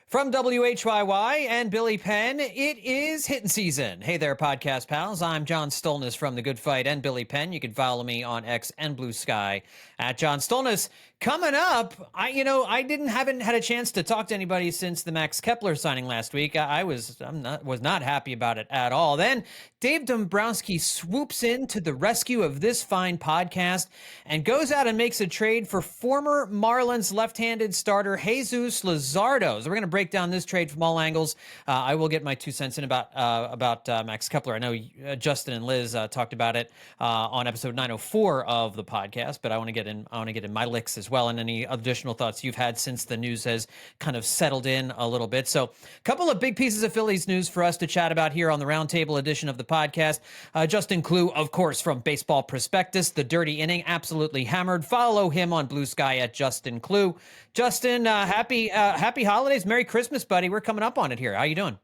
From WHYY and Billy Penn, it is Hittin season. Hey there, podcast pals. I'm John Stolnis from The Good Fight and Billy Penn. You can follow me on X and Blue Sky at John Stolnis. Coming up, haven't had a chance to talk to anybody since the Max Kepler signing last week. I was not happy about it at all. Then Dave Dombrowski swoops in to the rescue of this fine podcast and goes out and makes a trade for former Marlins left-handed starter Jesus Luzardo. So we're going to break down this trade from all angles. I will get my 2 cents in about Max Kepler. I know Justin and Liz talked about it on episode 904 of the podcast, but I want to get in my licks as well, and any additional thoughts you've had since the news has kind of settled in a little bit. So a couple of big pieces of Phillies news for us to chat about here on the roundtable edition of the podcast. Justin Klugh, of course, from Baseball Prospectus, the dirty inning, absolutely hammered. Follow him on Blue Sky at Justin Klugh. Justin, happy holidays, Merry Christmas, buddy. We're coming up on it here. How you doing?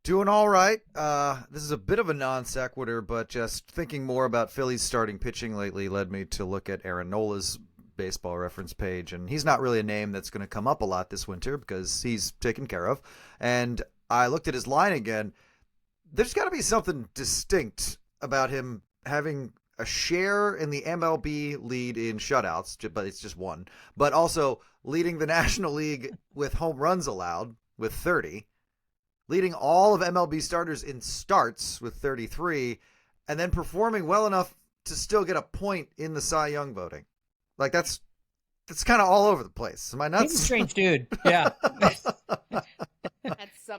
Doing all right. This is a bit of a non sequitur, but just thinking more about Phillies starting pitching lately led me to look at Aaron Nola's baseball reference page, and he's not really a name that's going to come up a lot this winter because he's taken care of. And I looked at his line again. There's got to be something distinct about him having a share in the MLB lead in shutouts, but it's just one, but also leading the National League with home runs allowed with 30, leading all of MLB starters in starts with 33, and then performing well enough to still get a point in the Cy Young voting. Like that's kind of all over the place. Am I nuts? He's a strange dude. Yeah.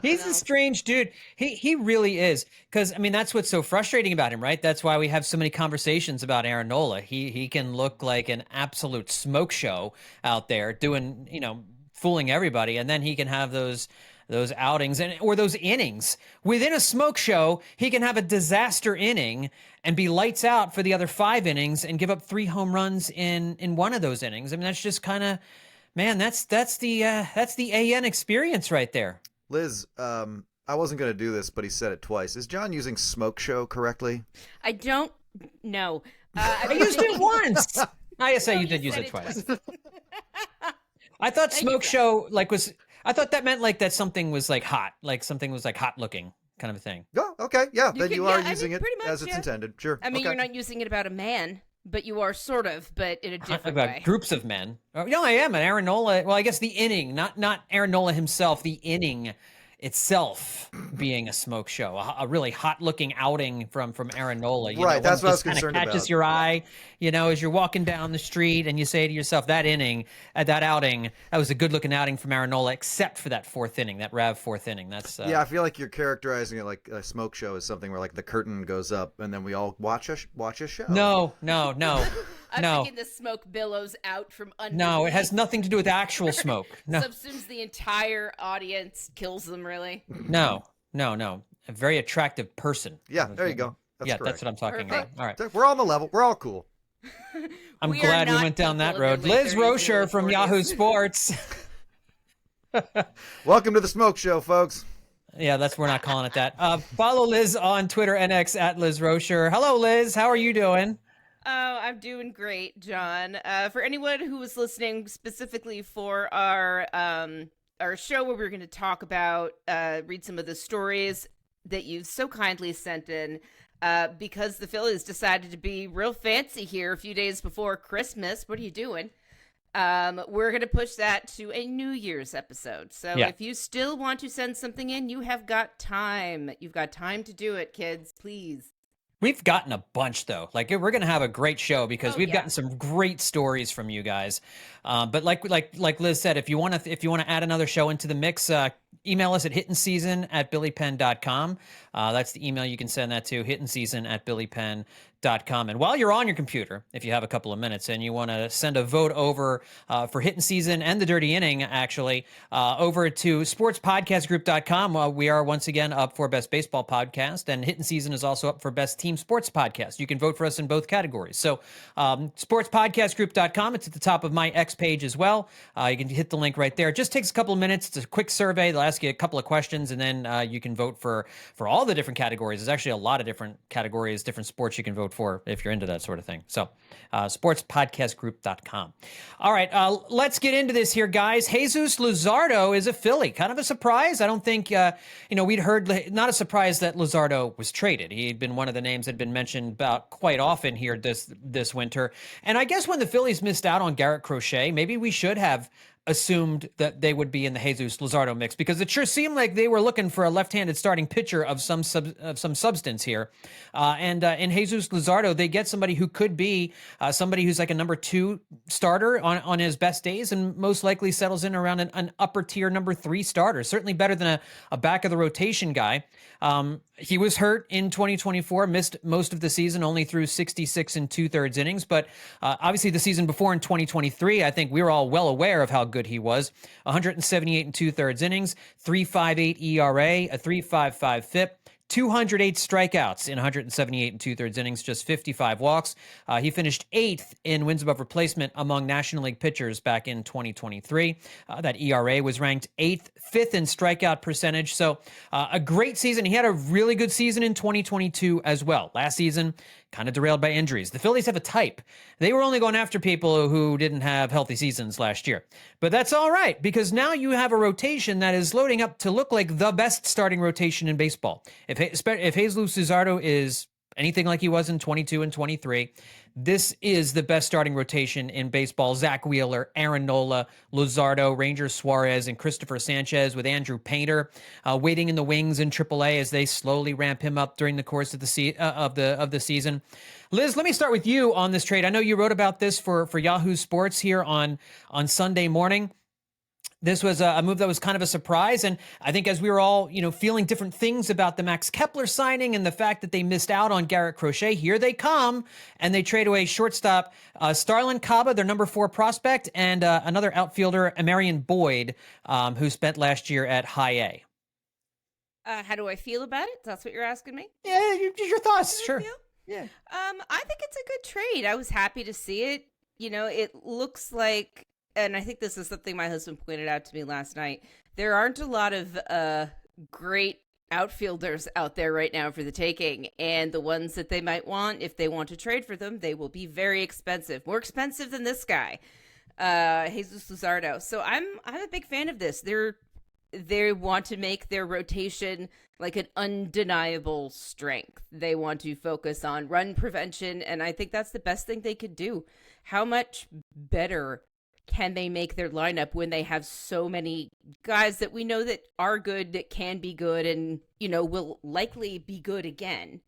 He's else. A strange dude. He really is. Because, I mean, that's what's so frustrating about him, right? That's why we have so many conversations about Aaron Nola. He can look like an absolute smoke show out there doing, fooling everybody. And then he can have those outings or those innings. Within a smoke show, he can have a disaster inning and be lights out for the other 5 innings and give up 3 home runs in one of those innings. I mean, that's just kind of, man, that's the AN experience right there. Liz, I wasn't going to do this, but he said it twice. Is John using smoke show correctly? I don't know. I used it once. I say you did use it twice. I thought smoke show I thought that meant like that something was like hot, like something was like hot looking kind of a thing. Oh, okay. Yeah, then you are using it as it's intended. Sure. I mean, okay. You're not using it about a man, but you are sort of, but in a different about way. Groups of men. I am. And Aaron Nola, well, I guess the inning, not Aaron Nola himself, the inning itself being a smoke show, a really hot-looking outing from Aaron Nola. Right, that's what I was concerned about. Catches your eye, as you're walking down the street, and you say to yourself, that outing, that was a good-looking outing from Aaron Nola, except for that 4th inning, that Rav 4th inning. That's yeah, I feel like you're characterizing it like a smoke show is something where like the curtain goes up and then we all watch a show. No. I'm No. thinking the smoke billows out from underneath. No, it has nothing to do with actual smoke. No. Subsumes the entire audience, kills them, really. No. A very attractive person. Yeah, there you go. That's correct. That's what I'm talking about. All right. We're on the level. We're all cool. I'm glad we went down that road. Liz Roscher from Yahoo Sports. Welcome to the smoke show, folks. Yeah, we're not calling it that. Follow Liz on Twitter, NX at Liz Roscher. Hello, Liz. How are you doing? Oh, I'm doing great, John. For anyone who was listening specifically for our show where we're going to talk about, read some of the stories that you've so kindly sent in, because the Phillies decided to be real fancy here a few days before Christmas. What are you doing? We're going to push that to a New Year's episode. So if you still want to send something in, you have got time. You've got time to do it, kids. Please. We've gotten a bunch, though. Like, we're going to have a great show because we've gotten some great stories from you guys. But like Liz said, if you want to add another show into the mix, email us at hittinseason@billypenn.com. That's the email you can send that to, hittinseason@billypenn.com. And while you're on your computer, if you have a couple of minutes and you want to send a vote over for Hittin Season and the Dirty Inning, actually, over to sportspodcastgroup.com. We are once again up for Best Baseball Podcast, and Hittin Season is also up for Best Team Sports Podcast. You can vote for us in both categories. So sportspodcastgroup.com, it's at the top of my X page as well. You can hit the link right there. It just takes a couple of minutes. It's a quick survey. They'll ask you a couple of questions, and then you can vote for all the different categories. There's actually a lot of different categories, different sports you can vote vote for if you're into that sort of thing. So sportspodcastgroup.com. All right, let's get into this here, guys. Jesus Luzardo is a Philly. Kind of a surprise. I don't think, we'd heard, not a surprise that Luzardo was traded. He had been one of the names that had been mentioned about quite often here this winter. And I guess when the Phillies missed out on Garrett Crochet, maybe we should have assumed that they would be in the Jesus Luzardo mix, because it sure seemed like they were looking for a left-handed starting pitcher of some substance here. And in Jesus Luzardo, they get somebody who could be somebody who's like a number 2 starter on his best days, and most likely settles in around an upper tier number 3 starter. Certainly better than a back of the rotation guy. He was hurt in 2024, missed most of the season, only threw 66 and 2/3 innings. But obviously the season before in 2023, I think we were all well aware of how good he was. 178 and 2/3 innings, 3.58 ERA, a 3.55 FIP. 208 strikeouts in 178 and 2/3 innings, just 55 walks. He finished 8th in wins above replacement among National League pitchers back in 2023. That ERA was ranked 8th, 5th in strikeout percentage. So a great season. He had a really good season in 2022 as well. Last season, kind of derailed by injuries. The Phillies have a type. They were only going after people who didn't have healthy seasons last year. But that's all right, because now you have a rotation that is loading up to look like the best starting rotation in baseball. If Jesus Luzardo is anything like he was in 22 and 23, this is the best starting rotation in baseball. Zach Wheeler, Aaron Nola, Luzardo, Ranger Suarez, and Christopher Sanchez, with Andrew Painter waiting in the wings in AAA as they slowly ramp him up during the course of the season. Liz, let me start with you on this trade. I know you wrote about this for Yahoo Sports here on Sunday morning. This was a move that was kind of a surprise. And I think as we were all, feeling different things about the Max Kepler signing and the fact that they missed out on Garrett Crochet, here they come and they trade away shortstop Starlin Caba, their number 4 prospect, and another outfielder, Amarian Boyd, who spent last year at High A. How do I feel about it? That's what you're asking me? Yeah, your thoughts, sure. Yeah. I think it's a good trade. I was happy to see it. It looks like, and I think this is something my husband pointed out to me last night, there aren't a lot of great outfielders out there right now for the taking, and the ones that they might want, if they want to trade for them, they will be very expensive, more expensive than this guy, Jesus Luzardo. So I'm a big fan of this. They want to make their rotation like an undeniable strength. They want to focus on run prevention, and I think that's the best thing they could do. How much better can they make their lineup when they have so many guys that we know that are good, that can be good, and will likely be good again?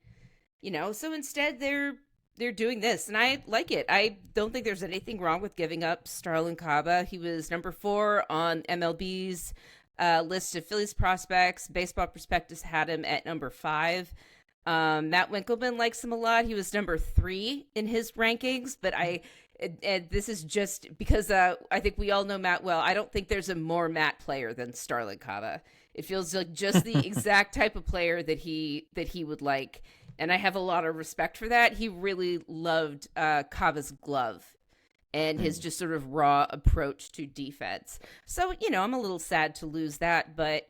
So instead they're doing this, and I like it. I don't think there's anything wrong with giving up Starlin Caba. He was number 4 on MLB's list of Phillies prospects. Baseball Prospectus had him at number 5. Matt Winkelman likes him a lot. He was number 3 in his rankings, but and this is just because I think we all know Matt well. I don't think there's a more Matt player than Starlin Caba. It feels like just the exact type of player that he would like, and I have a lot of respect for that. He really loved Caba's glove and his just sort of raw approach to defense. So, I'm a little sad to lose that, but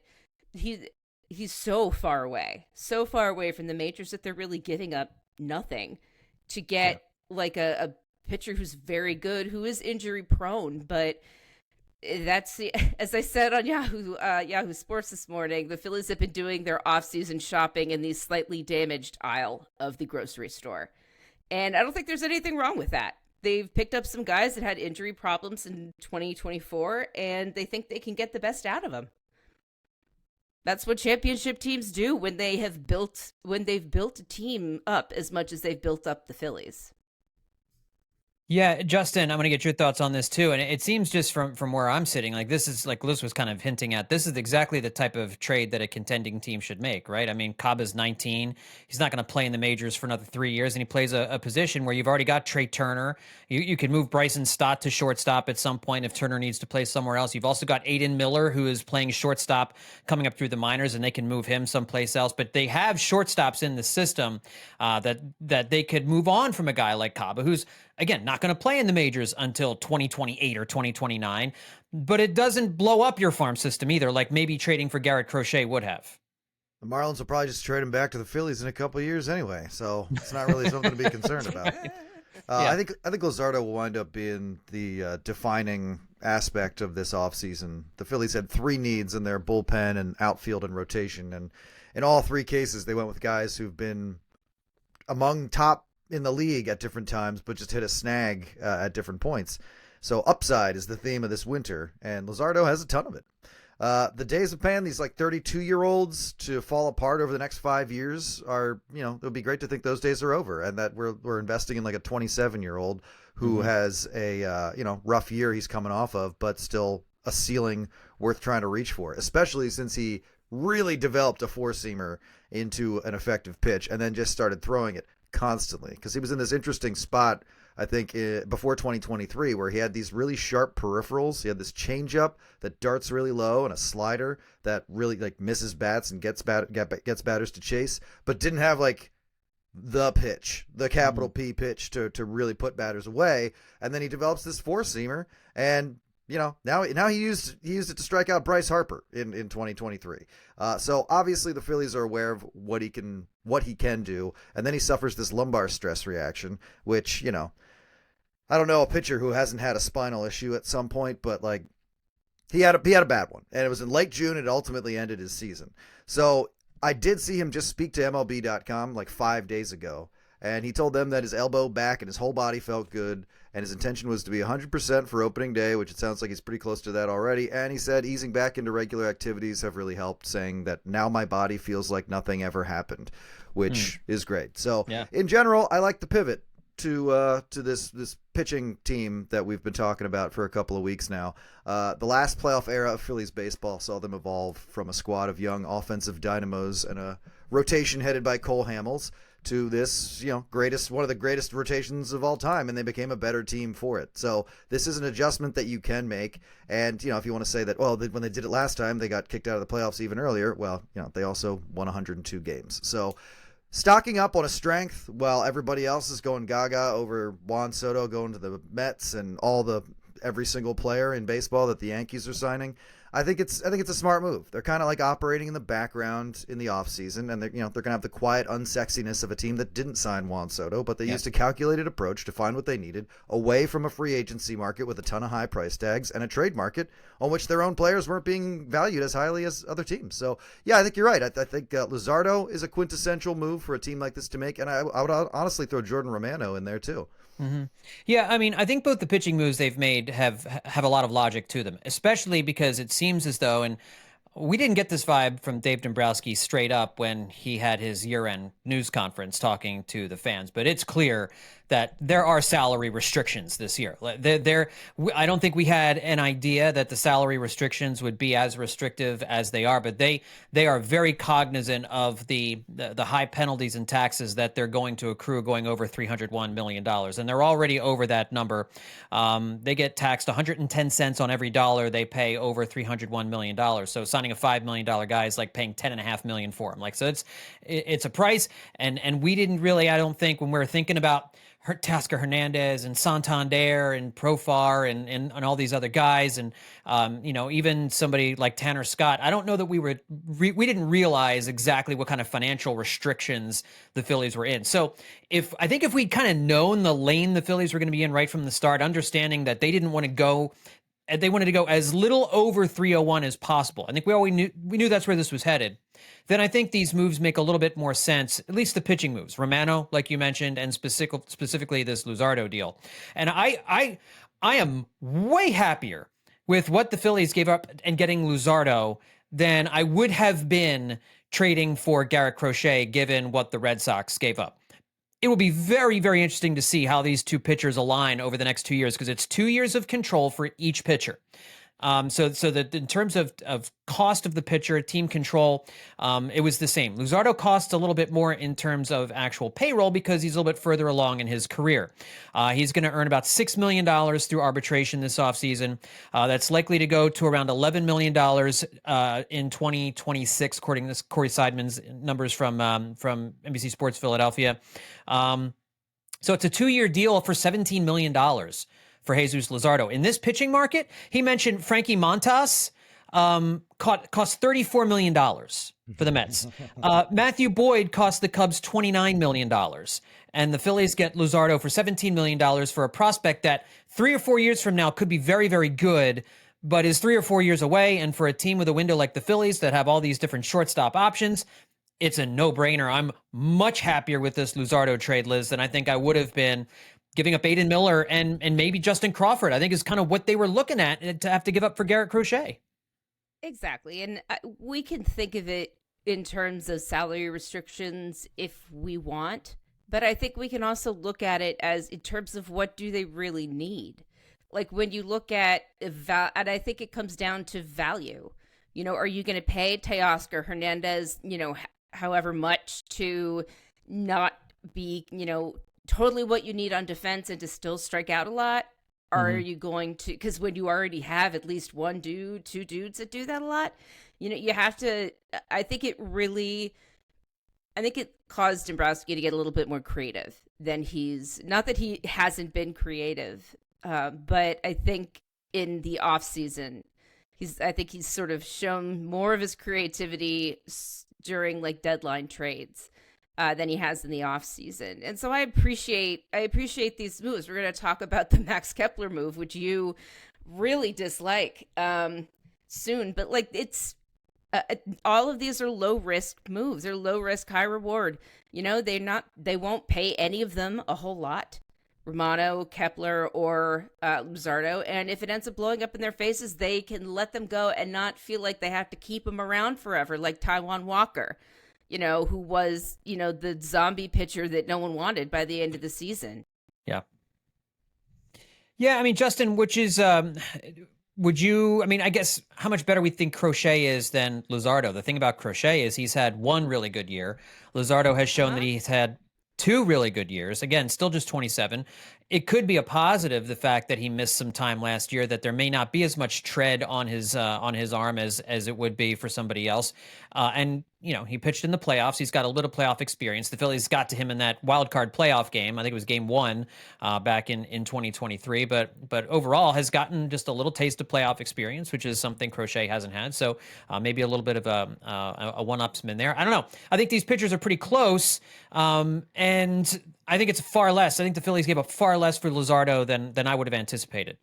he's so far away from the majors that they're really giving up nothing to get like a pitcher who's very good, who is injury prone. But that's as I said on Yahoo Sports this morning, the Phillies have been doing their off-season shopping in the slightly damaged aisle of the grocery store. And I don't think there's anything wrong with that. They've picked up some guys that had injury problems in 2024, and they think they can get the best out of them. That's what championship teams do when they've built a team up as much as they've built up the Phillies. Yeah, Justin, I'm going to get your thoughts on this too. And it seems just from where I'm sitting, like this is like Liz was kind of hinting at, this is exactly the type of trade that a contending team should make, right? I mean, Caba's 19. He's not going to play in the majors for another 3 years. And he plays a position where you've already got Trey Turner. You could move Bryson Stott to shortstop at some point if Turner needs to play somewhere else. You've also got Aiden Miller, who is playing shortstop coming up through the minors, and they can move him someplace else. But they have shortstops in the system that they could move on from a guy like Caba, who's, again, not going to play in the majors until 2028 or 2029, but it doesn't blow up your farm system either, like maybe trading for Garrett Crochet would have. The Marlins will probably just trade him back to the Phillies in a couple of years anyway, so it's not really something to be concerned about. I think Luzardo will wind up being the defining aspect of this offseason. The Phillies had 3 needs in their bullpen and outfield and rotation, and in all 3 cases, they went with guys who've been among top in the league at different times, but just hit a snag at different points. So upside is the theme of this winter, and Luzardo has a ton of it. The days of paying these like 32-year-olds to fall apart over the next 5 years are, it would be great to think those days are over, and that we're investing in like a 27-year-old who has a rough year he's coming off of, but still a ceiling worth trying to reach for, especially since he really developed a 4-seamer into an effective pitch and then just started throwing it constantly, because he was in this interesting spot, I think, before 2023, where he had these really sharp peripherals. He had this changeup that darts really low and a slider that really like misses bats and gets batters to chase, but didn't have like the pitch, the capital P pitch to really put batters away. And then he develops this 4-seamer, and now he used it to strike out Bryce Harper in 2023. So obviously the Phillies are aware of what he can do, and then he suffers this lumbar stress reaction, which I don't know a pitcher who hasn't had a spinal issue at some point, but like he had a bad one, and it was in late June. It ultimately ended his season. So I did see him just speak to MLB.com like 5 days ago, and he told them that his elbow, back, and his whole body felt good, and his intention was to be 100% for opening day, which it sounds like he's pretty close to that already. And he said easing back into regular activities have really helped, saying that now my body feels like nothing ever happened, which is great. So in general, I like the pivot to this pitching team that we've been talking about for a couple of weeks now. The last playoff era of Phillies baseball saw them evolve from a squad of young offensive dynamos and a rotation headed by Cole Hamels to this, one of the greatest rotations of all time, and they became a better team for it. So this is an adjustment that you can make. And, if you want to say that, well, when they did it last time, they got kicked out of the playoffs even earlier. Well, they also won 102 games. So stocking up on a strength while everybody else is going gaga over Juan Soto going to the Mets and every single player in baseball that the Yankees are signing, I think it's a smart move. They're kind of like operating in the background in the offseason, and they're going to have the quiet unsexiness of a team that didn't sign Juan Soto, but they used a calculated approach to find what they needed away from a free agency market with a ton of high price tags and a trade market on which their own players weren't being valued as highly as other teams. So, I think you're right. I think Luzardo is a quintessential move for a team like this to make, and I would honestly throw Jordan Romano in there too. Mm-hmm. Yeah, I mean, I think both the pitching moves they've made have a lot of logic to them, especially because it seems as though, and we didn't get this vibe from Dave Dombrowski straight up when he had his year-end news conference talking to the fans, but it's clear that there are salary restrictions this year. I don't think we had an idea that the salary restrictions would be as restrictive as they are, but they are very cognizant of the high penalties and taxes that they're going to accrue going over $301 million. And they're already over that number. They get taxed 110 cents on every dollar they pay over $301 million. So signing a $5 million guy is like paying $10.5 million for him. So it's a price. And we didn't really, I don't think, when we were thinking about Tasker Hernandez and Santander and Profar and all these other guys, and even somebody like Tanner Scott, I don't know that we didn't realize exactly what kind of financial restrictions the Phillies were in. So if we'd kind of known the lane the Phillies were going to be in right from the start, understanding that they didn't want to go, they wanted to go as little over 301 as possible. I think we knew that's where this was headed. Then I think these moves make a little bit more sense, at least the pitching moves. Romano, like you mentioned, and specifically this Luzardo deal. And I am way happier with what the Phillies gave up and getting Luzardo than I would have been trading for Garrett Crochet, given what the Red Sox gave up. It will be very, very interesting to see how these two pitchers align over the next 2 years, because it's 2 years of control for each pitcher. So that in terms of cost of the pitcher, team control, it was the same. Luzardo costs a little bit more in terms of actual payroll because he's a little bit further along in his career. He's going to earn about $6 million through arbitration this offseason. That's likely to go to around $11 million in 2026, according to Corey Seidman's numbers from NBC Sports Philadelphia. So it's a 2-year deal for $17 million for Jesus Luzardo. In this pitching market, he mentioned Frankie Montas cost $34 million for the Mets. Matthew Boyd cost the Cubs $29 million. And the Phillies get Luzardo for $17 million for a prospect that 3 or 4 years from now could be very, very good, but is 3 or 4 years away. And for a team with a window like the Phillies that have all these different shortstop options, it's a no-brainer. I'm much happier with this Luzardo trade, Liz, than I think I would have been giving up Aiden Miller and maybe Justin Crawford. I think is kind of what they were looking at to have to give up for Garrett Crochet. Exactly. And we can think of it in terms of salary restrictions if we want, but I think we can also look at it as in terms of what do they really need. Like when you look at, and I think it comes down to value. Are you going to pay Teoscar Hernandez, however much to not be, totally what you need on defense and to still strike out a lot? Or are you going to, because when you already have at least one dude, two dudes that do that a lot, you have to, I think it caused Dombrowski to get a little bit more creative than not that he hasn't been creative, but I think in the off season, he's sort of shown more of his creativity during like deadline trades than he has in the off season. And so I appreciate these moves. We're going to talk about the Max Kepler move, which you really dislike soon, but like it's all of these are low risk moves. They're low risk, high reward. They won't pay any of them a whole lot. Romano, Kepler, or Luzardo. And if it ends up blowing up in their faces, they can let them go and not feel like they have to keep them around forever, like Taijuan Walker, who was, the zombie pitcher that no one wanted by the end of the season. Yeah. Yeah, I mean, Justin, which is, I guess how much better we think Crochet is than Luzardo. The thing about Crochet is he's had one really good year. Luzardo has shown that he's had 2 really good years. Again, still just 27. It could be a positive, the fact that he missed some time last year, that there may not be as much tread on his arm as it would be for somebody else. And he pitched in the playoffs. He's got a little playoff experience. The Phillies got to him in that wild card playoff game. I think it was game 1 back in 2023. But overall has gotten just a little taste of playoff experience, which is something Crochet hasn't had. So maybe a little bit of a one-upsman there. I don't know. I think these pitchers are pretty close. And I think it's far less. I think the Phillies gave up far less for Luzardo than I would have anticipated.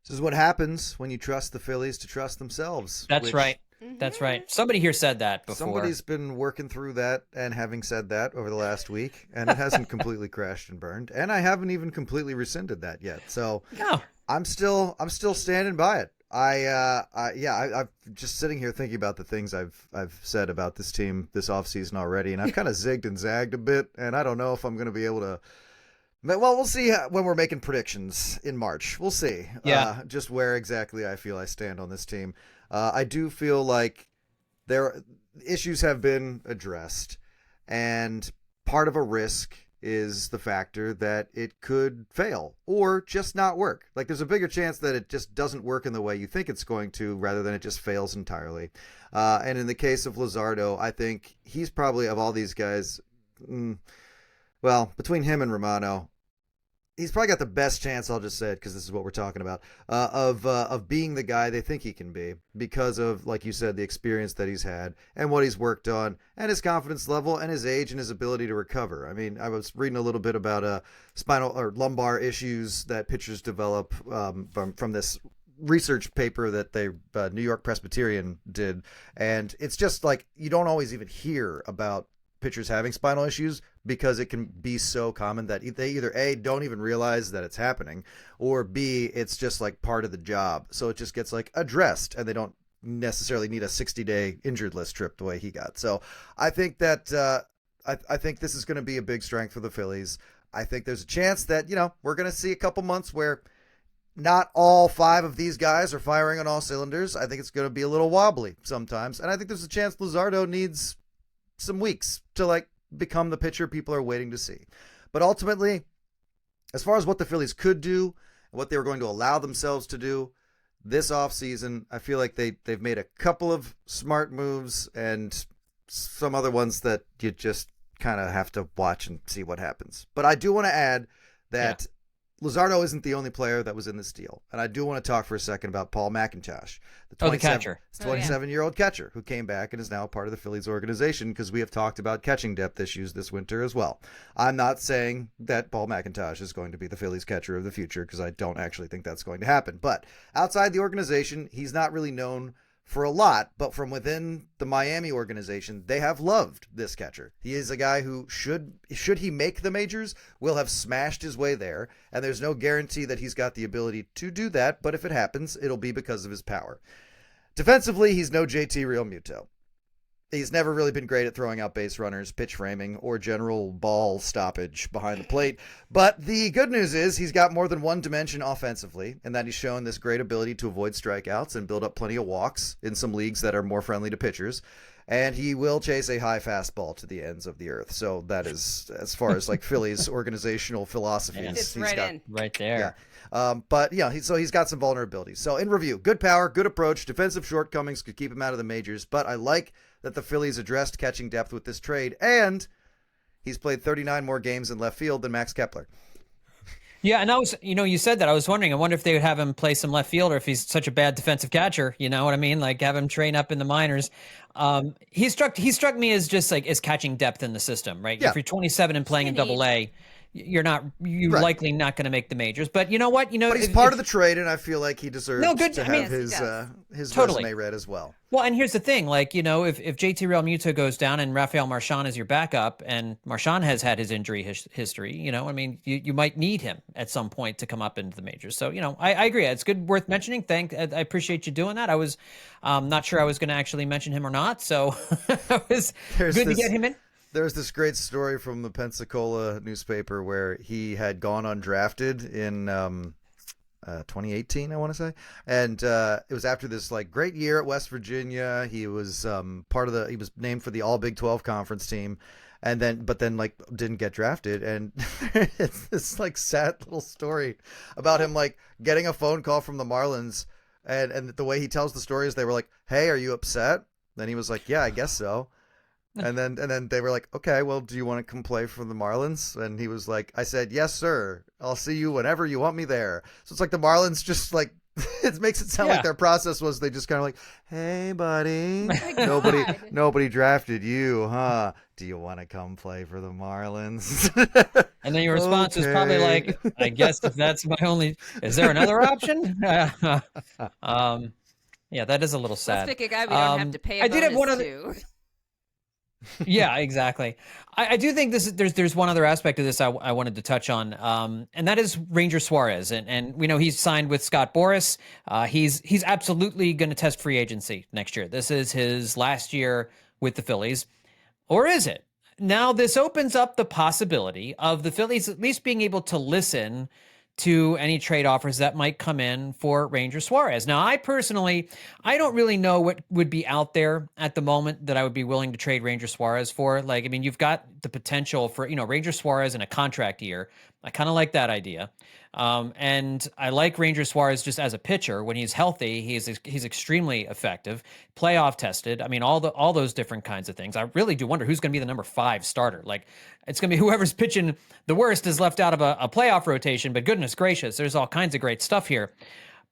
This is what happens when you trust the Phillies to trust themselves. That's right. That's right. Somebody here said that before. Somebody's been working through that and having said that over the last week, and it hasn't completely crashed and burned. And I haven't even completely rescinded that yet. So no. I'm still standing by it. I'm just sitting here thinking about the things I've said about this team this offseason already, and I've kind of zigged and zagged a bit, and I don't know if I'm going to be able to. Well, we'll see when we're making predictions in March. We'll see. Yeah. Just where exactly I feel I stand on this team. I do feel like their issues have been addressed, and part of a risk is the factor that it could fail or just not work. Like there's a bigger chance that it just doesn't work in the way you think it's going to, rather than it just fails entirely. And in the case of Luzardo, I think he's probably, of all these guys, between him and Romano, he's probably got the best chance, I'll just say it because this is what we're talking about, of being the guy they think he can be because of, like you said, the experience that he's had and what he's worked on and his confidence level and his age and his ability to recover. I mean, I was reading a little bit about spinal or lumbar issues that pitchers develop from this research paper that New York Presbyterian did. And it's just like you don't always even hear about pitchers having spinal issues because it can be so common that they either A, don't even realize that it's happening, or B, it's just like part of the job. So it just gets like addressed and they don't necessarily need a 60-day injured list trip the way he got. So I think that I think this is going to be a big strength for the Phillies. I think there's a chance that, we're going to see a couple months where not all 5 of these guys are firing on all cylinders. I think it's going to be a little wobbly sometimes. And I think there's a chance Luzardo needs some weeks to like become the pitcher people are waiting to see. But ultimately, as far as what the Phillies could do and what they were going to allow themselves to do this offseason, I feel like they've made a couple of smart moves and some other ones that you just kind of have to watch and see what happens. But I do want to add that Luzardo isn't the only player that was in this deal. And I do want to talk for a second about Paul McIntosh, the catcher. 27-year-old catcher who came back and is now part of the Phillies organization, because we have talked about catching depth issues this winter as well. I'm not saying that Paul McIntosh is going to be the Phillies catcher of the future, because I don't actually think that's going to happen. But outside the organization, he's not really known for a lot, but from within the Miami organization, they have loved this catcher. He is a guy who should he make the majors, will have smashed his way there, and there's no guarantee that he's got the ability to do that, but if it happens, it'll be because of his power. Defensively, he's no JT Realmuto. He's never really been great at throwing out base runners, pitch framing, or general ball stoppage behind the plate. But the good news is he's got more than one dimension offensively, and that he's shown this great ability to avoid strikeouts and build up plenty of walks in some leagues that are more friendly to pitchers. And he will chase a high fastball to the ends of the earth. So that is, as far as like Phillies organizational philosophy, It's right there. Yeah. But yeah, he's got some vulnerabilities. So in review, good power, good approach, defensive shortcomings could keep him out of the majors. But I like that the Phillies addressed catching depth with this trade, and he's played 39 more games in left field than Max Kepler. Yeah, and I was, you said that. I was wondering, I wonder if they would have him play some left field, or if he's such a bad defensive catcher, you know what I mean? Like have him train up in the minors. He struck me as just like as catching depth in the system, right? Yeah. If you're 27 and playing in Double-A, you're likely not going to make the majors. But you know what? But he's part of the trade, and I feel like he deserves to have his totally. resume read as well. Well, and here's the thing, like, if JT Realmuto goes down and Rafael Marchand is your backup, and Marchand has had his injury history, you might need him at some point to come up into the majors. So, I agree. It's worth mentioning. I appreciate you doing that. I was not sure I was going to actually mention him or not, so it was good to get him in. There's this great story from the Pensacola newspaper where he had gone undrafted in 2018, I want to say, and it was after this like great year at West Virginia. He was he was named for the All Big 12 conference team, and then like didn't get drafted. And it's this like sad little story about him like getting a phone call from the Marlins, and the way he tells the story is they were like, "Hey, are you upset?" Then he was like, "Yeah, I guess so." And then they were like, "Okay, well, do you want to come play for the Marlins?" And he was like, "I said, yes, sir. I'll see you whenever you want me there." So it's like the Marlins just like, it makes it sound like their process was they just kind of like, "Hey, buddy, nobody drafted you, huh? Do you want to come play for the Marlins?" And then your response is probably like, "I guess if that's my only, is there another option?" Yeah, that is a little sad. Let's pick a guy we don't have to pay a bonus to. Yeah, exactly. I do think there's one other aspect of this I wanted to touch on, and that is Ranger Suarez, and we know he's signed with Scott Boras. He's absolutely going to test free agency next year. This is his last year with the Phillies, or is it? Now this opens up the possibility of the Phillies at least being able to listen to any trade offers that might come in for Ranger Suarez. Now, I don't really know what would be out there at the moment that I would be willing to trade Ranger Suarez for. Like, I mean, you've got the potential for, Ranger Suarez in a contract year. I kind of like that idea. And I like Ranger Suarez just as a pitcher. When he's healthy, he's extremely effective, playoff tested. I mean, all those different kinds of things. I really do wonder who's going to be the number 5 starter. Like, it's going to be whoever's pitching the worst is left out of a playoff rotation, but goodness gracious, there's all kinds of great stuff here.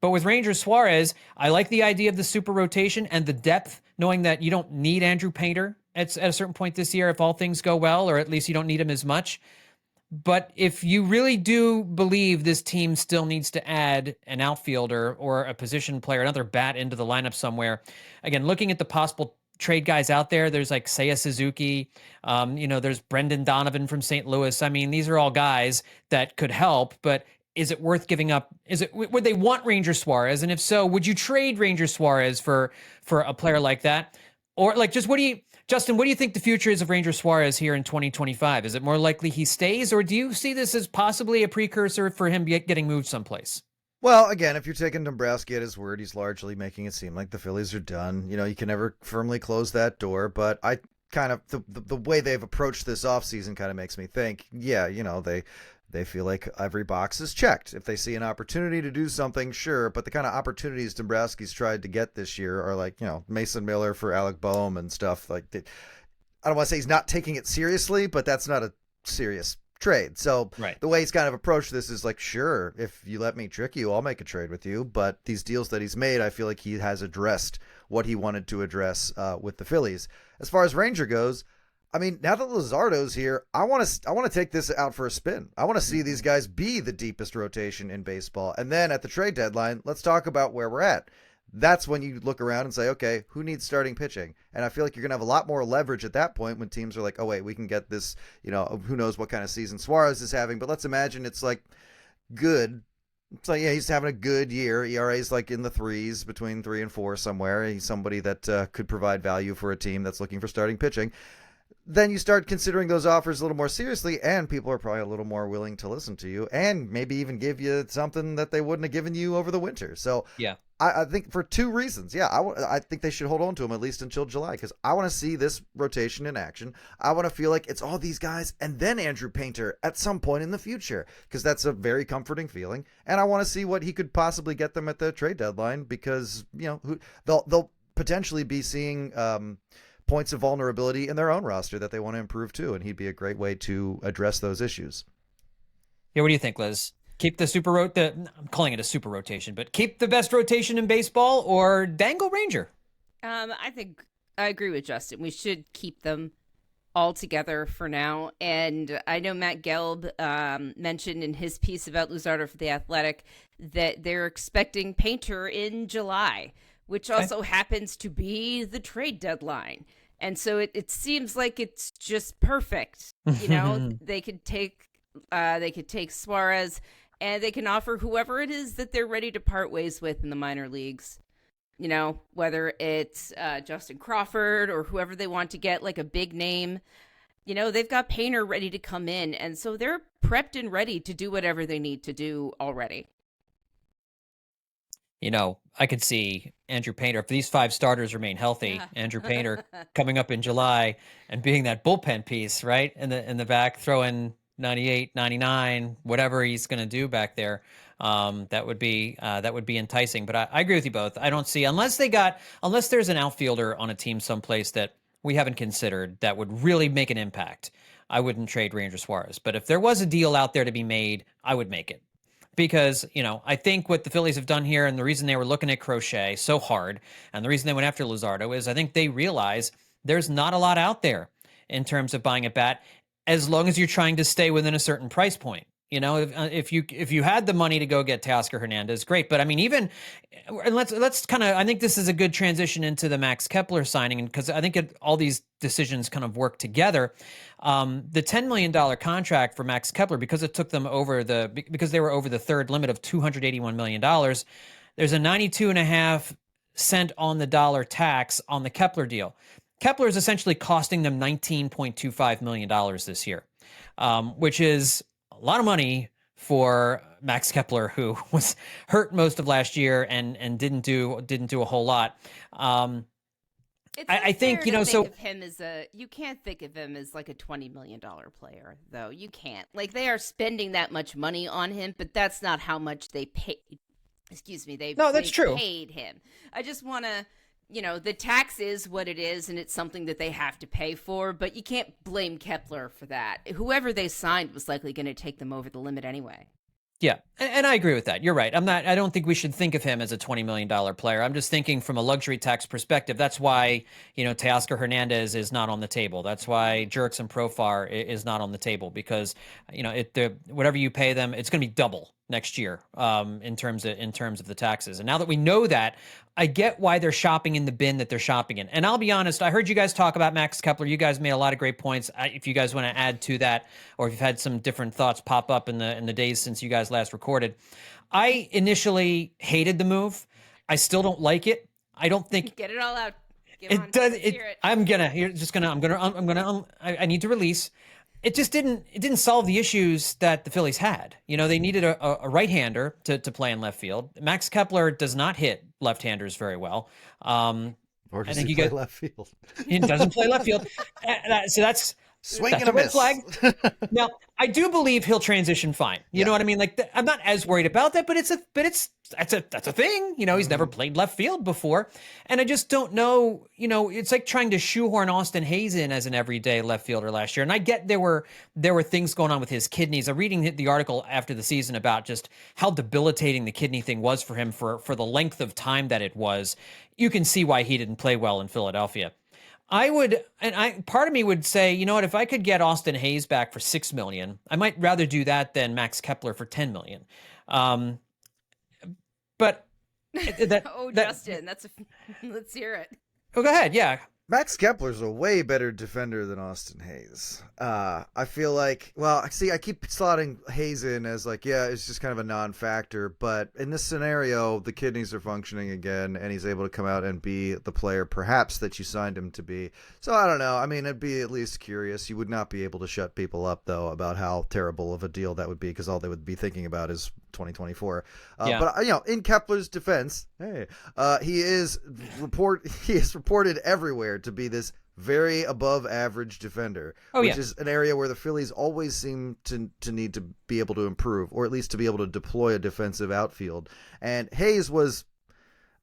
But with Ranger Suarez, I like the idea of the super rotation and the depth, knowing that you don't need Andrew Painter at a certain point this year if all things go well, or at least you don't need him as much. But if you really do believe this team still needs to add an outfielder or a position player, another bat into the lineup somewhere, again, looking at the possible trade guys out there, there's like Seiya Suzuki, there's Brendan Donovan from St. Louis. I mean, these are all guys that could help, but is it worth giving up? Would they want Ranger Suarez? And if so, would you trade Ranger Suarez for a player like that? Or like, Justin, what do you think the future is of Ranger Suarez here in 2025? Is it more likely he stays, or do you see this as possibly a precursor for him getting moved someplace? Well, again, if you're taking Dombrowski at his word, he's largely making it seem like the Phillies are done. You can never firmly close that door, but I kind of, the way they've approached this offseason kind of makes me think, they feel like every box is checked. If they see an opportunity to do something, sure, but the kind of opportunities Dombrowski's tried to get this year are like, Mason Miller for Alec Boehm and stuff like that. I don't want to say he's not taking it seriously, but that's not a serious trade. So Right. the way he's kind of approached this is like, sure, if you let me trick you, I'll make a trade with you. But these deals that he's made, I feel like he has addressed what he wanted to address with the Phillies. As far as Ranger goes, I mean, now that Luzardo's here, I want to take this out for a spin. I want to see these guys be the deepest rotation in baseball. And then at the trade deadline, let's talk about where we're at. That's when you look around and say, okay, who needs starting pitching? And I feel like you're going to have a lot more leverage at that point when teams are like, oh, wait, we can get this, who knows what kind of season Suarez is having. But let's imagine it's like good. It's like, yeah, he's having a good year. ERA is like in the threes, between 3 and 4 somewhere. He's somebody that could provide value for a team that's looking for starting pitching. Then you start considering those offers a little more seriously, and people are probably a little more willing to listen to you and maybe even give you something that they wouldn't have given you over the winter. So yeah, I think for 2 reasons. Yeah, I think they should hold on to him at least until July, because I want to see this rotation in action. I want to feel like it's all these guys and then Andrew Painter at some point in the future, because that's a very comforting feeling. And I want to see what he could possibly get them at the trade deadline, because they'll potentially be seeing points of vulnerability in their own roster that they want to improve too, and he'd be a great way to address those issues. Yeah, what do you think, Liz? Keep the I'm calling it a super rotation, but keep the best rotation in baseball, or dangle Ranger? I think I agree with Justin. We should keep them all together for now. And I know Matt Gelb mentioned in his piece about Luzardo for The Athletic that they're expecting Painter in July, which also happens to be the trade deadline. And so it seems like it's just perfect. They could take Suarez, and they can offer whoever it is that they're ready to part ways with in the minor leagues. Whether it's Justin Crawford or whoever they want to get, like a big name. They've got Painter ready to come in, and so they're prepped and ready to do whatever they need to do already. I could see Andrew Painter, if these 5 starters remain healthy, Andrew Painter coming up in July and being that bullpen piece, right? In the back, throwing 98, 99, whatever he's going to do back there. That would be enticing. But I agree with you both. I don't see, unless there's an outfielder on a team someplace that we haven't considered that would really make an impact, I wouldn't trade Ranger Suarez. But if there was a deal out there to be made, I would make it. Because, I think what the Phillies have done here, and the reason they were looking at Crochet so hard, and the reason they went after Luzardo, is I think they realize there's not a lot out there in terms of buying a bat, as long as you're trying to stay within a certain price point. If you had the money to go get Teoscar Hernandez, great. But I mean, and let's kind of, I think this is a good transition into the Max Kepler signing, because I think all these decisions kind of work together. The $10 million contract for Max Kepler, because it took them because they were over the third limit of $281 million. There's a 92.5 cent on the dollar tax on the Kepler deal. Kepler is essentially costing them $19.25 million this year, which is a lot of money for Max Kepler, who was hurt most of last year and didn't do a whole lot. I think, of him as you can't think of him as like a $20 million player, though. You can't. Like, they are spending that much money on him, but that's not how much they paid. Excuse me. That's true. Paid him. I just want to, the tax is what it is, and it's something that they have to pay for, but you can't blame Kepler for that. Whoever they signed was likely going to take them over the limit anyway. Yeah, and I agree with that. You're right. I don't think we should think of him as a $20 million player. I'm just thinking from a luxury tax perspective. That's why, Teoscar Hernandez is not on the table. That's why Jurickson Profar is not on the table, because, whatever you pay them, it's going to be double next year in terms of the taxes. And now that we know that, I get why they're shopping in the bin that they're shopping in. And I'll be honest, I heard you guys talk about Max Kepler. You guys made a lot of great points. If you guys want to add to that, or if you've had some different thoughts pop up in the days since you guys last recorded, I initially hated the move. I still don't like it. I don't think get it all out. It does. I need to release. It just didn't solve the issues that the Phillies had. They needed a right-hander to play in left field. Max Kepler does not hit left-handers very well. Or does he play left field? He doesn't play left field. So Swing That's and a a red miss. flag. Now, I do believe he'll transition fine. You know what I mean? Like, I'm not as worried about that, but that's a thing. You know, he's never played left field before, and I just don't know. You know, it's like trying to shoehorn Austin Hayes in as an everyday left fielder last year. And I get there were things going on with his kidneys. I'm reading the article after the season about just how debilitating the kidney thing was for him for the length of time that it was. You can see why he didn't play well in Philadelphia. Part of me would say, you know what, if I could get Austin Hayes back for $6 million, I might rather do that than Max Kepler for $10 million. But Justin, let's hear it. Oh, go ahead. Yeah. Max Kepler's a way better defender than Austin Hayes. I feel like, well, see, I keep slotting Hayes in as like, yeah, it's just kind of a non-factor. But in this scenario, the kidneys are functioning again, and he's able to come out and be the player perhaps that you signed him to be. So I don't know. I mean, it'd be at least curious. You would not be able to shut people up, though, about how terrible of a deal that would be, because all they would be thinking about is 2024. But you know, in Kepler's defense, he is reported everywhere to be this very above average defender, which is an area where the Phillies always seem to need to be able to improve, or at least to be able to deploy a defensive outfield. And Hayes was,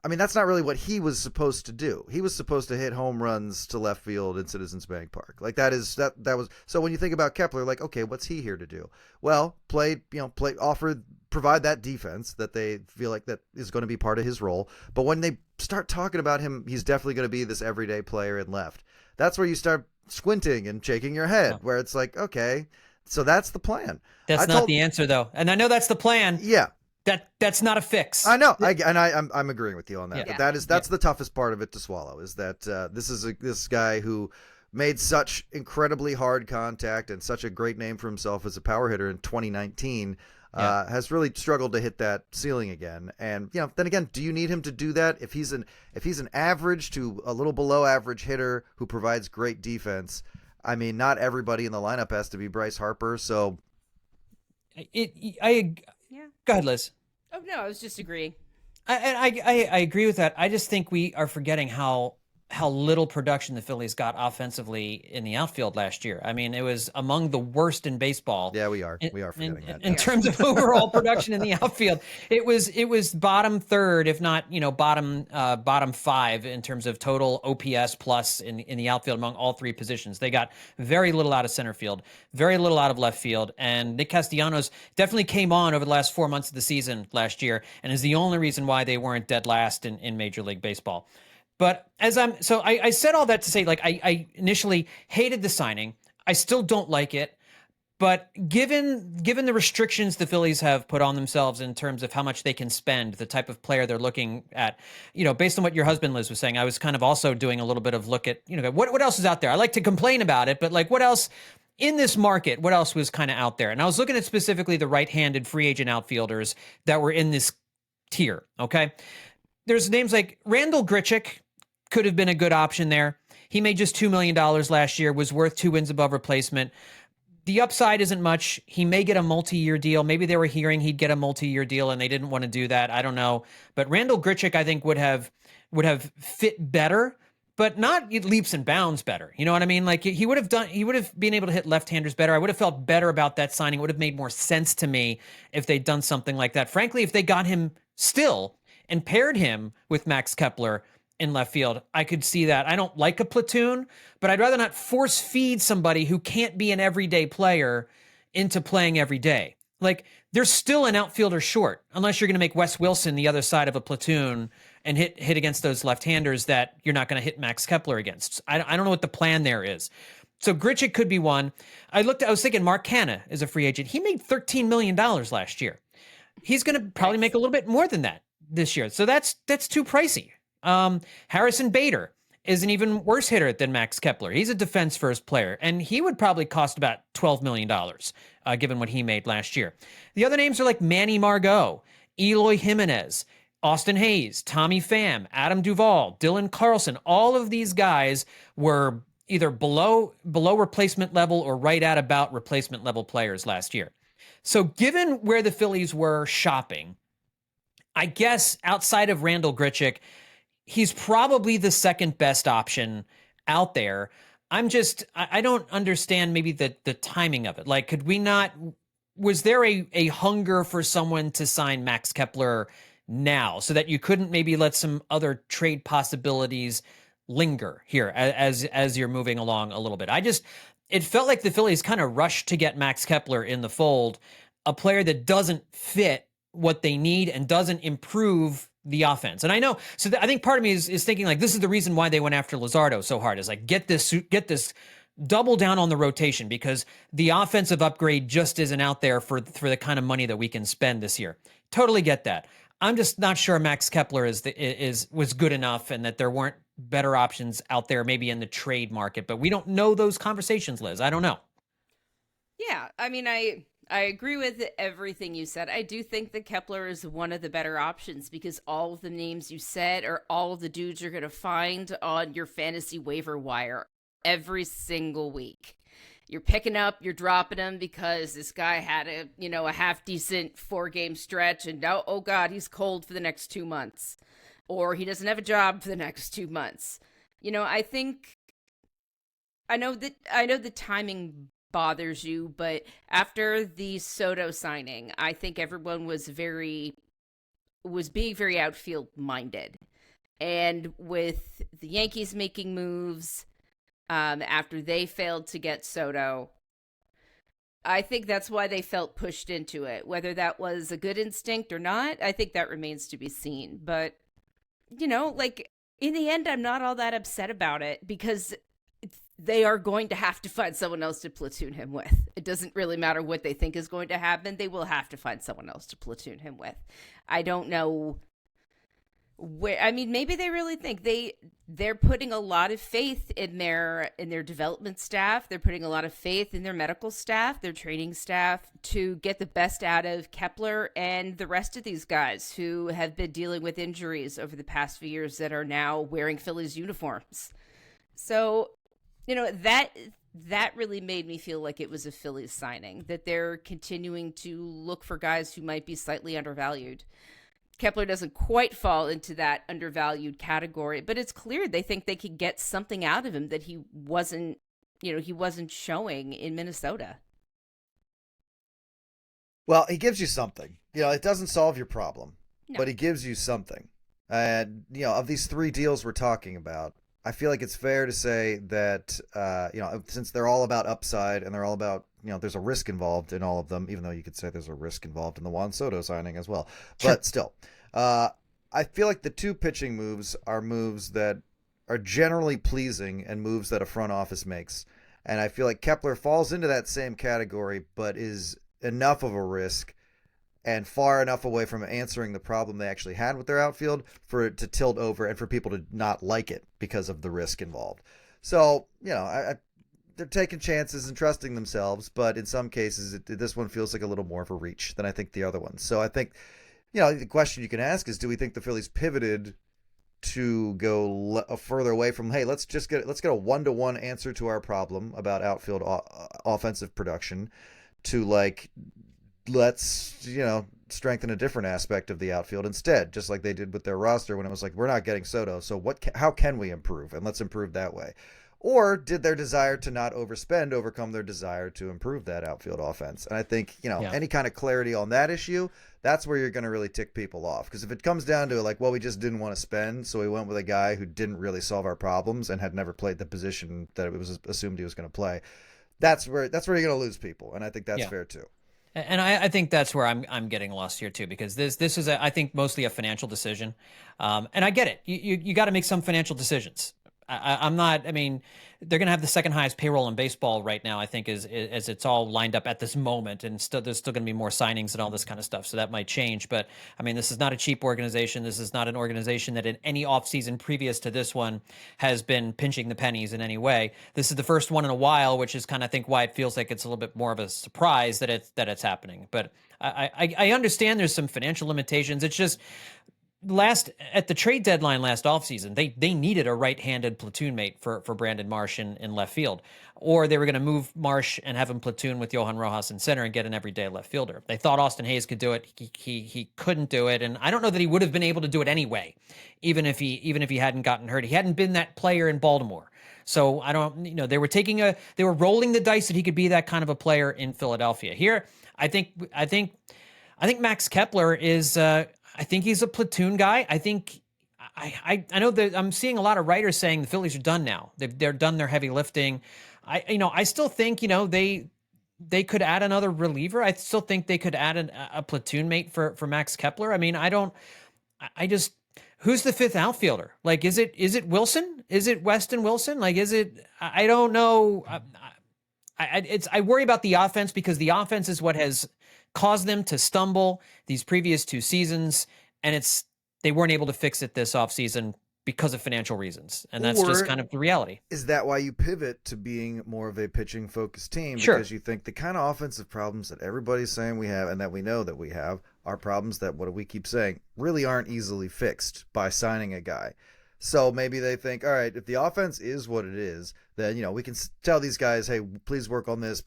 I mean, that's not really what he was supposed to do. He was supposed to hit home runs to left field in Citizens Bank Park. Like that was, so when you think about Kepler, like, okay, what's he here to do? Well, provide that defense that they feel like that is going to be part of his role. But when they start talking about him, he's definitely going to be this everyday player in left. That's where you start squinting and shaking your head, where it's like, okay, so that's the plan. That's not the answer, though. And I know that's the plan. Yeah. That's not a fix. I know. I'm agreeing with you on that. Yeah. But that's the toughest part of it to swallow, is that this guy who made such incredibly hard contact and such a great name for himself as a power hitter in 2019 has really struggled to hit that ceiling again. And you know, then again, do you need him to do that? If he's an average to a little below average hitter who provides great defense, I mean, not everybody in the lineup has to be Bryce Harper. So Go ahead, Liz. Oh no, I was just agreeing. I agree with that. I just think we are forgetting how little production the Phillies got offensively in the outfield last year. I mean, it was among the worst in baseball. Yeah, we are forgetting that. In terms of overall production in the outfield, it was bottom third, if not, you know, bottom five in terms of total OPS plus in the outfield among all three positions. They got very little out of center field, very little out of left field, and Nick Castellanos definitely came on over the last 4 months of the season last year, and is the only reason why they weren't dead last in Major League Baseball. But I said all that to say, like, I initially hated the signing. I still don't like it. But given the restrictions the Phillies have put on themselves in terms of how much they can spend, the type of player they're looking at, you know, based on what your husband, Liz, was saying, I was kind of also doing a little bit of look at, you know, what else is out there? I like to complain about it, but like, what else in this market, what else was kind of out there? And I was looking at specifically the right-handed free agent outfielders that were in this tier, okay? There's names like Randall Grichuk, could have been a good option there. He made just $2 million last year, was worth 2 wins above replacement. The upside isn't much. He may get a multi-year deal. Maybe they were hearing he'd get a multi-year deal and they didn't want to do that. I don't know. But Randall Grichuk, I think, would have fit better, but not leaps and bounds better. You know what I mean? Like he would have been able to hit left-handers better. I would have felt better about that signing. It would have made more sense to me if they'd done something like that. Frankly, if they got him still and paired him with Max Kepler in left field, I could see that. I don't like a platoon, but I'd rather not force feed somebody who can't be an everyday player into playing every day. Like, there's still an outfielder short, unless you're going to make Wes Wilson the other side of a platoon and hit against those left-handers that you're not going to hit Max Kepler against. I don't know what the plan there is. So Grichuk could be one. I was thinking Mark Canha is a free agent. He made $13 million last year. He's going to probably make a little bit more than that this year. So that's too pricey. Harrison Bader is an even worse hitter than Max Kepler. He's a defense first player, and he would probably cost about $12 million, given what he made last year. The other names are like Manny Margot, Eloy Jimenez, Austin Hayes, Tommy Pham, Adam Duvall, Dylan Carlson. All of these guys were either below replacement level or right at about replacement level players last year. So given where the Phillies were shopping, I guess outside of Randall Grichuk, he's probably the second best option out there. I don't understand maybe the timing of it. Like, could we not, was there a hunger for someone to sign Max Kepler now so that you couldn't maybe let some other trade possibilities linger here as you're moving along a little bit? It felt like the Phillies kind of rushed to get Max Kepler in the fold, a player that doesn't fit what they need and doesn't improve the offense. And I know, so I think part of me is thinking like, this is the reason why they went after Luzardo so hard, is like, get this, double down on the rotation, because the offensive upgrade just isn't out there for the kind of money that we can spend this year. Totally get that. I'm just not sure Max Kepler was good enough, and that there weren't better options out there maybe in the trade market, but we don't know those conversations, Liz. I don't know. Yeah, I mean, I agree with everything you said. I do think that Kepler is one of the better options, because all of the names you said are all of the dudes you're going to find on your fantasy waiver wire every single week. You're picking up, you're dropping them because this guy had a half decent 4-game stretch, and now, oh God, he's cold for the next 2 months, or he doesn't have a job for the next 2 months. I know the timing bothers you, but after the Soto signing, I think everyone was being very outfield minded. And with the Yankees making moves after they failed to get Soto, I think that's why they felt pushed into it. Whether that was a good instinct or not, I think that remains to be seen. But, like, in the end, I'm not all that upset about it, because they are going to have to find someone else to platoon him with. It doesn't really matter what they think is going to happen. They will have to find someone else to platoon him with. I don't know where. I mean, maybe they really think they're putting a lot of faith in their development staff. They're putting a lot of faith in their medical staff, their training staff, to get the best out of Kepler and the rest of these guys who have been dealing with injuries over the past few years that are now wearing Phillies uniforms. So, that really made me feel like it was a Phillies signing, that they're continuing to look for guys who might be slightly undervalued. Kepler doesn't quite fall into that undervalued category, but it's clear they think they could get something out of him that he wasn't showing in Minnesota. Well, he gives you something. It doesn't solve your problem, No. but he gives you something. And, of these 3 deals we're talking about, I feel like it's fair to say that, since they're all about upside and they're all about, there's a risk involved in all of them, even though you could say there's a risk involved in the Juan Soto signing as well. Sure. But still, I feel like the 2 pitching moves are moves that are generally pleasing and moves that a front office makes. And I feel like Kepler falls into that same category, but is enough of a risk and far enough away from answering the problem they actually had with their outfield for it to tilt over and for people to not like it because of the risk involved. So, they're taking chances and trusting themselves, but in some cases, this one feels like a little more of a reach than I think the other ones. So I think, the question you can ask is, do we think the Phillies pivoted to go further away from, hey, let's get a 1-to-1 answer to our problem about outfield offensive production, to like, let's strengthen a different aspect of the outfield instead, just like they did with their roster when it was like, we're not getting Soto, so how can we improve, and let's improve that way? Or did their desire to not overspend overcome their desire to improve that outfield offense? And I think any kind of clarity on that issue, that's where you're going to really tick people off. Because if it comes down to like, well, we just didn't want to spend, so we went with a guy who didn't really solve our problems and had never played the position that it was assumed he was going to play, that's where you're going to lose people, and I think that's fair too. And I think that's where I'm getting lost here too, because this is I think mostly a financial decision, and I get it. You got to make some financial decisions. I'm not. I mean, they're going to have the second highest payroll in baseball right now, I think, as it's all lined up at this moment, and there's still going to be more signings and all this kind of stuff. So that might change. But I mean, this is not a cheap organization. This is not an organization that in any offseason previous to this one has been pinching the pennies in any way. This is the first one in a while, which is kind of, I think, why it feels like it's a little bit more of a surprise that it's happening. But I understand there's some financial limitations. It's just, at the trade deadline last offseason, they needed a right-handed platoon mate for Brandon Marsh in left field, or they were going to move Marsh and have him platoon with Johan Rojas in center and get an everyday left fielder. They thought Austin Hayes could do it. He couldn't do it, and I don't know that he would have been able to do it anyway, even if he hadn't gotten hurt. He hadn't been that player in Baltimore. So I don't, they were rolling the dice that he could be that kind of a player in Philadelphia. Here, I think Max Kepler is, I think he's a platoon guy. I think I know that I'm seeing a lot of writers saying the Phillies are done now. They're done their heavy lifting. I still think, they could add another reliever. I still think they could add a platoon mate for Max Kepler. I mean, who's the fifth outfielder? Like, is it Wilson? Is it Weston Wilson? Like, I don't know. I worry about the offense because the offense is what has caused them to stumble these previous 2 seasons. And they weren't able to fix it this offseason because of financial reasons. And that's just kind of the reality. Is that why you pivot to being more of a pitching focused team? Sure. Because you think the kind of offensive problems that everybody's saying we have and that we know that we have are problems that, what do we keep saying, really aren't easily fixed by signing a guy. So maybe they think, all right, if the offense is what it is, then, we can tell these guys, hey, please work on this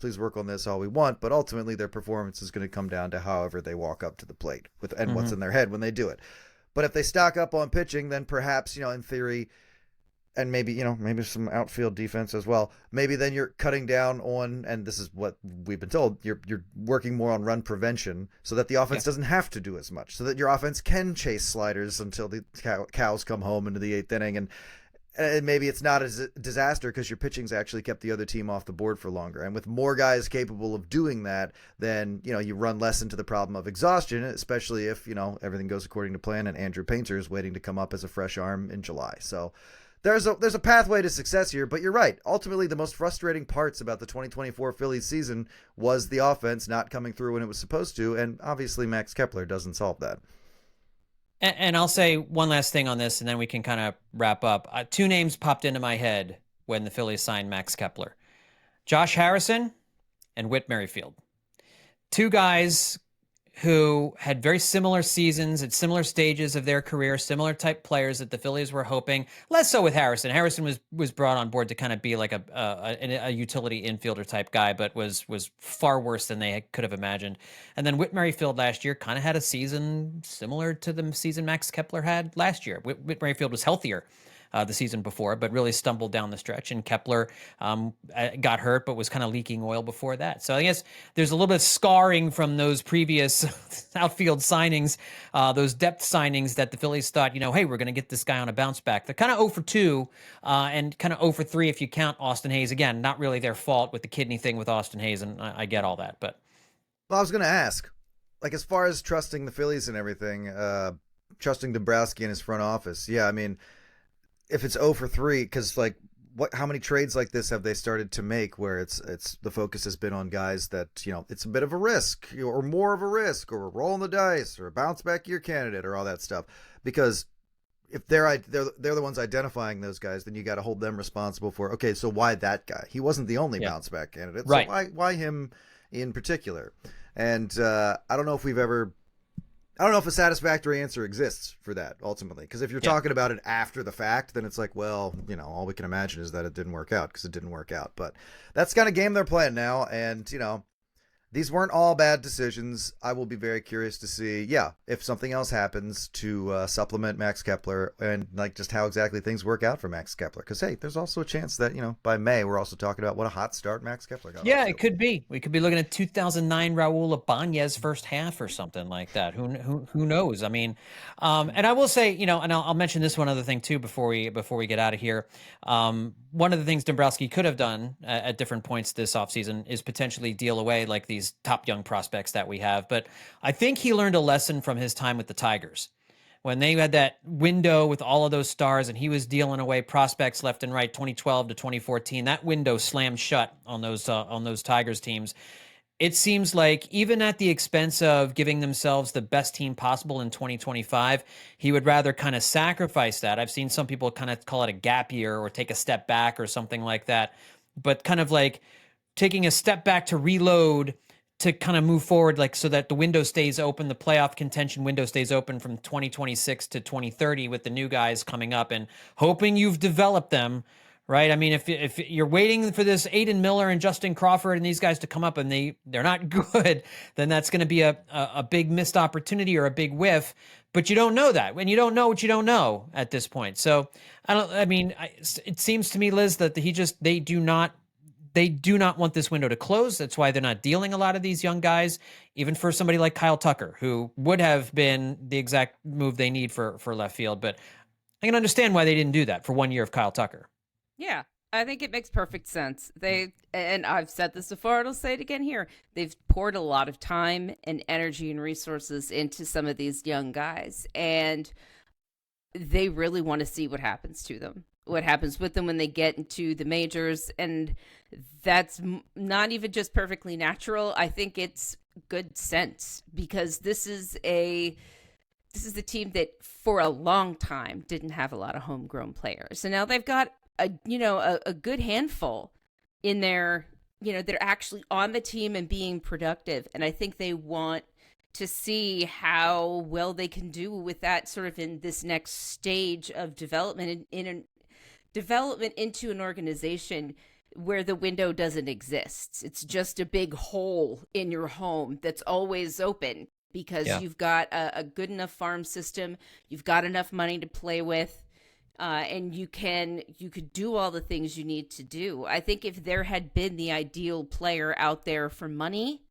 all we want. But ultimately their performance is going to come down to however they walk up to the plate and what's in their head when they do it. But if they stock up on pitching, then perhaps, in theory, and maybe some outfield defense as well, maybe then you're cutting down on, and this is what we've been told, you're working more on run prevention so that the offense doesn't have to do as much, so that your offense can chase sliders until the cows come home into the 8th inning. And maybe it's not a disaster because your pitching's actually kept the other team off the board for longer. And with more guys capable of doing that, then, you run less into the problem of exhaustion, especially if, everything goes according to plan and Andrew Painter is waiting to come up as a fresh arm in July. So there's a pathway to success here, but you're right. Ultimately, the most frustrating parts about the 2024 Phillies season was the offense not coming through when it was supposed to. And obviously Max Kepler doesn't solve that. And I'll say one last thing on this, and then we can kind of wrap up. 2 names popped into my head when the Phillies signed Max Kepler. Josh Harrison and Whit Merrifield. 2 guys who had very similar seasons at similar stages of their career, similar type players that the Phillies were hoping. Less so with Harrison. Harrison was brought on board to kind of be like a utility infielder type guy, but was far worse than they could have imagined. And then Whit Merrifield last year kind of had a season similar to the season Max Kepler had last year. Whit Merrifield was healthier the season before, but really stumbled down the stretch. And Kepler got hurt, but was kind of leaking oil before that. So I guess there's a little bit of scarring from those previous outfield signings, those depth signings that the Phillies thought, hey, we're going to get this guy on a bounce back. They're kind of 0 for 2 and kind of 0 for 3 if you count Austin Hayes. Again, not really their fault with the kidney thing with Austin Hayes, and I get all that. But well, I was going to ask, like, as far as trusting the Phillies and everything, trusting Dombrowski and his front office, yeah, I mean, if it's 0 for 3, because how many trades like this have they started to make where it's the focus has been on guys that, it's a bit of a risk or more of a risk or a roll in the dice or a bounce back year candidate or all that stuff? Because if they're the ones identifying those guys, then you got to hold them responsible for, okay, so why that guy? He wasn't the only bounce back candidate. Right. So why him in particular? And I don't know if a satisfactory answer exists for that ultimately, because if you're talking about it after the fact, then it's like, well, all we can imagine is that it didn't work out because it didn't work out. But that's the kind of game they're playing now, and these weren't all bad decisions. I will be very curious to see, if something else happens to supplement Max Kepler and just how exactly things work out for Max Kepler. Because, hey, there's also a chance that, by May, we're also talking about what a hot start Max Kepler got. Yeah, it could be. We could be looking at 2009 Raul Ibanez first half or something like that. Who knows? I mean, and I will say, and I'll mention this one other thing too before we get out of here. One of the things Dombrowski could have done at different points this offseason is potentially deal away like these top young prospects that we have. But I think he learned a lesson from his time with the Tigers when they had that window with all of those stars and he was dealing away prospects left and right, 2012 to 2014. That window slammed shut on those Tigers teams. It seems like even at the expense of giving themselves the best team possible in 2025, he would rather kind of sacrifice that. I've seen some people kind of call it a gap year or take a step back or something like that, but kind of like taking a step back to reload to kind of move forward, like so that the window stays open, the playoff contention window stays open from 2026 to 2030 with the new guys coming up, and hoping you've developed them right? I mean, if you're waiting for this Aiden Miller and Justin Crawford and theyese guys to come up and they're not good, then that's going to be a big missed opportunity or a big whiff. But you don't know that when you don't know what you don't know at this point. So it seems to me, Liz, that they do not want this window to close. That's why they're not dealing a lot of these young guys, even for somebody like Kyle Tucker, who would have been the exact move they need for left field. But I can understand why they didn't do that for 1 year of Kyle Tucker. Yeah, I think it makes perfect sense. And I've said this before, and I'll say it again here. They've poured a lot of time and energy and resources into some of these young guys, and they really want to see what happens to them, what happens with them when they get into the majors. And that's not even just perfectly natural. I think it's good sense, because this is the team that for a long time didn't have a lot of homegrown players. So now they've got a good handful in there, they're actually on the team and being productive. And I think they want to see how well they can do with that sort of in this next stage of development, development into an organization where the window doesn't exist. It's just a big hole in your home that's always open, because you've got a good enough farm system, you've got enough money to play with, and you could do all the things you need to do. I think if there had been the ideal player out there for money,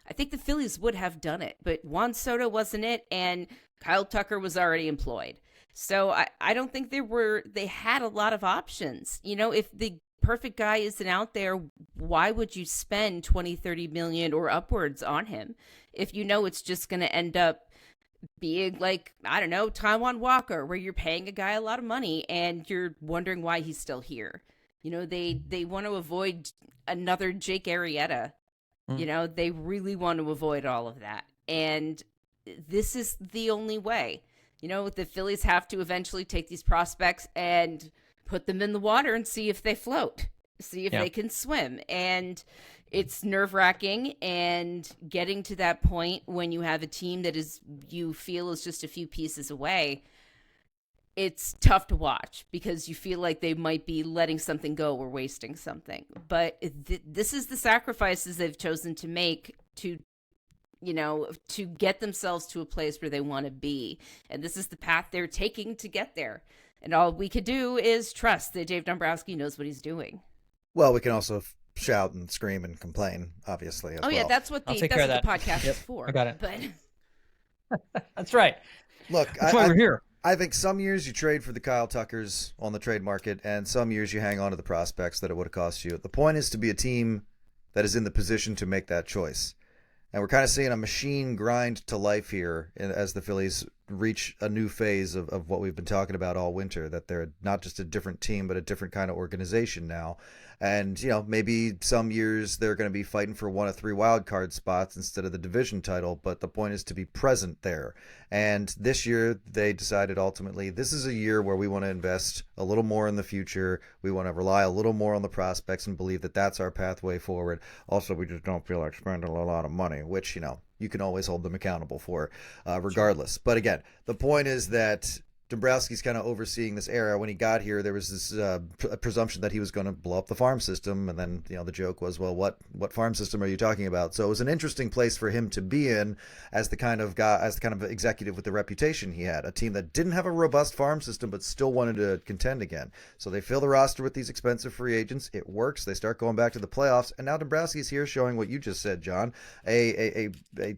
I think the Phillies would have done it. But Juan Soto wasn't it, and Kyle Tucker was already employed. So I don't think they had a lot of options. If the perfect guy isn't out there, why would you spend 20, 30 million or upwards on him if it's just going to end up being like, I don't know, Taijuan Walker, where you're paying a guy a lot of money and you're wondering why he's still here? They want to avoid another Jake Arrieta. They really want to avoid all of that. And this is the only way. The Phillies have to eventually take these prospects and put them in the water and see if they float, see if they can swim. And it's nerve-wracking, and getting to that point when you have a team that you feel is just a few pieces away, it's tough to watch, because you feel like they might be letting something go or wasting something. But this is the sacrifices they've chosen to make to get themselves to a place where they want to be. And this is the path they're taking to get there. And all we could do is trust that Dave Dombrowski knows what he's doing. Well, we can also shout and scream and complain, obviously. Yeah, that's what the podcast is for. I got it. But that's right. Look, that's why we're here. I think some years you trade for the Kyle Tuckers on the trade market, and some years you hang on to the prospects that it would have cost you. The point is to be a team that is in the position to make that choice. And we're kind of seeing a machine grind to life here as the Phillies reach a new phase of what we've been talking about all winter, that they're not just a different team, but a different kind of organization now. And, maybe some years they're going to be fighting for one of 3 wild card spots instead of the division title. But the point is to be present there. And this year they decided ultimately this is a year where we want to invest a little more in the future. We want to rely a little more on the prospects and believe that that's our pathway forward. Also, we just don't feel like spending a lot of money, which, you can always hold them accountable for regardless. Sure. But again, the point is that Dombrowski's kind of overseeing this era. When he got here, there was this presumption that he was going to blow up the farm system. And then, the joke was, well, what farm system are you talking about? So it was an interesting place for him to be in as the kind of guy, as the kind of executive with the reputation he had. A team that didn't have a robust farm system, but still wanted to contend again. So they fill the roster with these expensive free agents. It works. They start going back to the playoffs. And now Dombrowski's here showing what you just said, John, a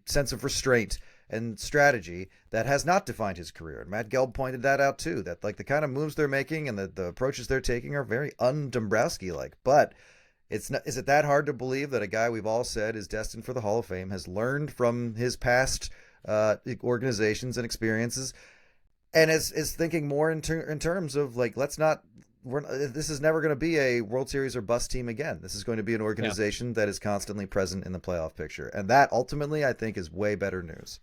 sense of restraint and strategy that has not defined his career. And Matt Gelb pointed that out too, that like the kind of moves they're making and the approaches they're taking are very un-Dombrowski-like. But is it that hard to believe that a guy we've all said is destined for the Hall of Fame has learned from his past organizations and experiences, and is thinking more in terms of like, this is never going to be a World Series or bust team again. This is going to be an organization that is constantly present in the playoff picture. And that ultimately, I think, is way better news.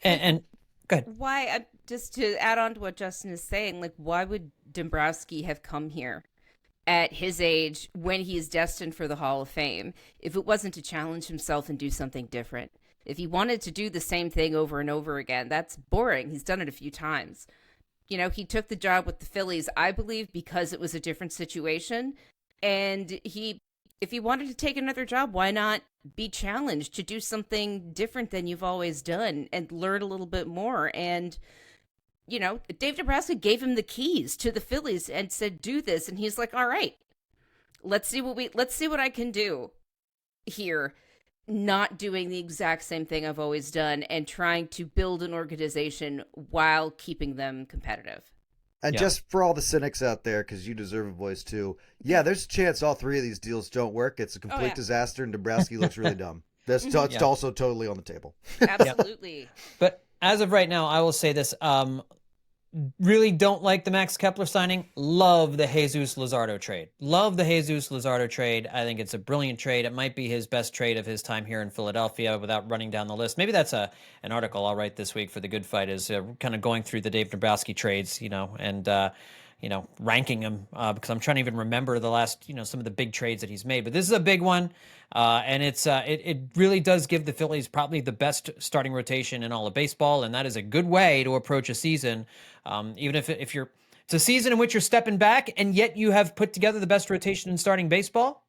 And go ahead. Why, just to add on to what Justin is saying, like, why would Dombrowski have come here at his age when he is destined for the Hall of Fame if it wasn't to challenge himself and do something different? If he wanted to do the same thing over and over again, that's boring. He's done it a few times. he took the job with the Phillies, I believe, because it was a different situation. And if he wanted to take another job, why not be challenged to do something different than you've always done and learn a little bit more? And, Dave Dombrowski gave him the keys to the Phillies and said, do this. And he's like, all right, let's see what I can do here. Not doing the exact same thing I've always done and trying to build an organization while keeping them competitive. And just for all the cynics out there, because you deserve a voice too, there's a chance all three of these deals don't work. It's a complete disaster, and Dombrowski looks really dumb. That's also totally on the table. Absolutely. But as of right now, I will say this. Really don't like the Max Kepler signing. Love the Jesus Luzardo trade. I think it's a brilliant trade. It might be his best trade of his time here in Philadelphia without running down the list. Maybe that's an article I'll write this week for the Good Fight, is kind of going through the Dave Dombrowski trades, and ranking them, because I'm trying to even remember the last, some of the big trades that he's made. But this is a big one, and it really does give the Phillies probably the best starting rotation in all of baseball, and that is a good way to approach a season. Even if it's a season in which you're stepping back, and yet you have put together the best rotation in starting baseball.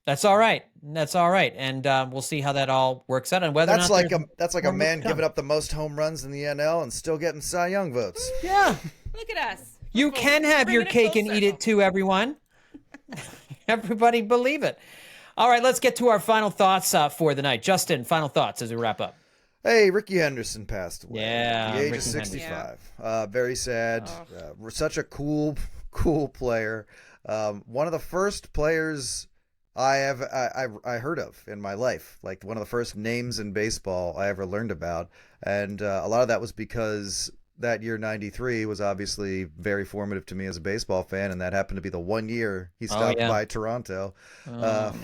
That's all right. And we'll see how that all works out, and whether that's like a man giving up the most home runs in the NL and still getting Cy Young votes. Yeah, look at us. You can have your cake and eat it too, everyone. Everybody believe it. All right, let's get to our final thoughts for the night. Justin, final thoughts as we wrap up. Hey, Ricky Henderson passed away at the age Ricky of 65. Very sad. Such a cool player. One of the first players I heard of in my life, like one of the first names in baseball I ever learned about. And a lot of that was because that year, 93, was obviously very formative to me as a baseball fan, and that happened to be the 1 year he stopped by Toronto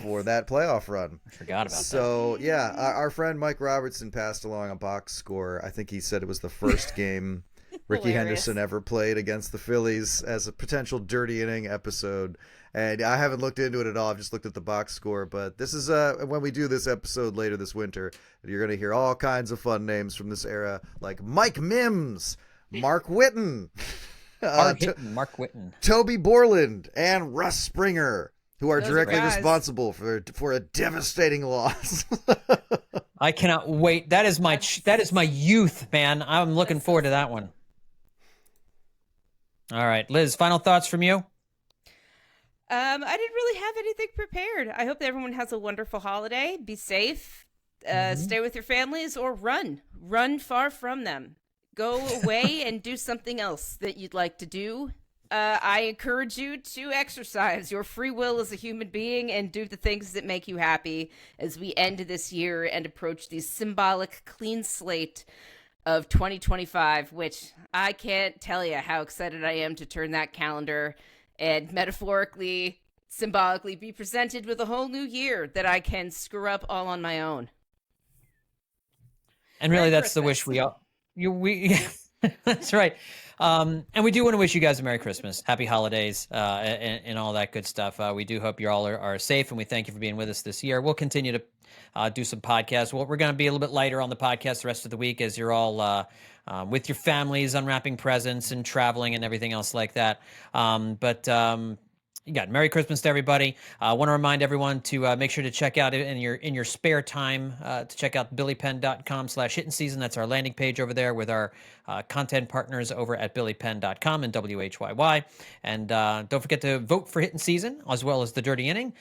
for that playoff run. I forgot about that. So, our friend Mike Robertson passed along a box score. I think he said it was the first game Ricky Henderson ever played against the Phillies as a potential dirty inning episode. And I haven't looked into it at all. I've just looked at the box score. But this is when we do this episode later this winter, you're going to hear all kinds of fun names from this era, like Mike Mims, Mark Whitten, Mark Whitten, Toby Borland, and Russ Springer, who are directly responsible for a devastating loss. I cannot wait. That is my youth, man. I'm looking forward to that one. All right, Liz, final thoughts from you? I didn't really have anything prepared. I hope that everyone has a wonderful holiday. Be safe. Stay with your families, or run far from them. Go away and do something else that you'd like to do. I encourage you to exercise your free will as a human being and do the things that make you happy as we end this year and approach the symbolic clean slate of 2025, which I can't tell you how excited I am to turn that calendar and metaphorically, symbolically be presented with a whole new year that I can screw up all on my own. And really, that's the wish we all. That's right. And we do want to wish you guys a Merry Christmas, Happy Holidays, and all that good stuff. We do hope you all are safe, and we thank you for being with us this year. We'll continue to do some podcasts. We're going to be a little bit lighter on the podcast the rest of the week as you're all with your families, unwrapping presents and traveling and everything else like that. But you got Merry Christmas to everybody. I want to remind everyone to make sure to check out in your spare time to check out billypenn.com/hittin season. That's our landing page over there with our content partners over at billypenn.com and WHYY. And don't forget to vote for Hittin season as well as the Dirty Inning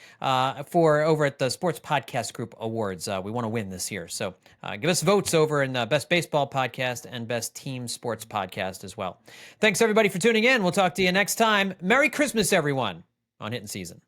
for over at the Sports Podcast Group Awards. We want to win this year. So give us votes over in Best Baseball Podcast and Best Team Sports Podcast as well. Thanks everybody for tuning in. We'll talk to you next time. Merry Christmas, everyone, on Hittin season.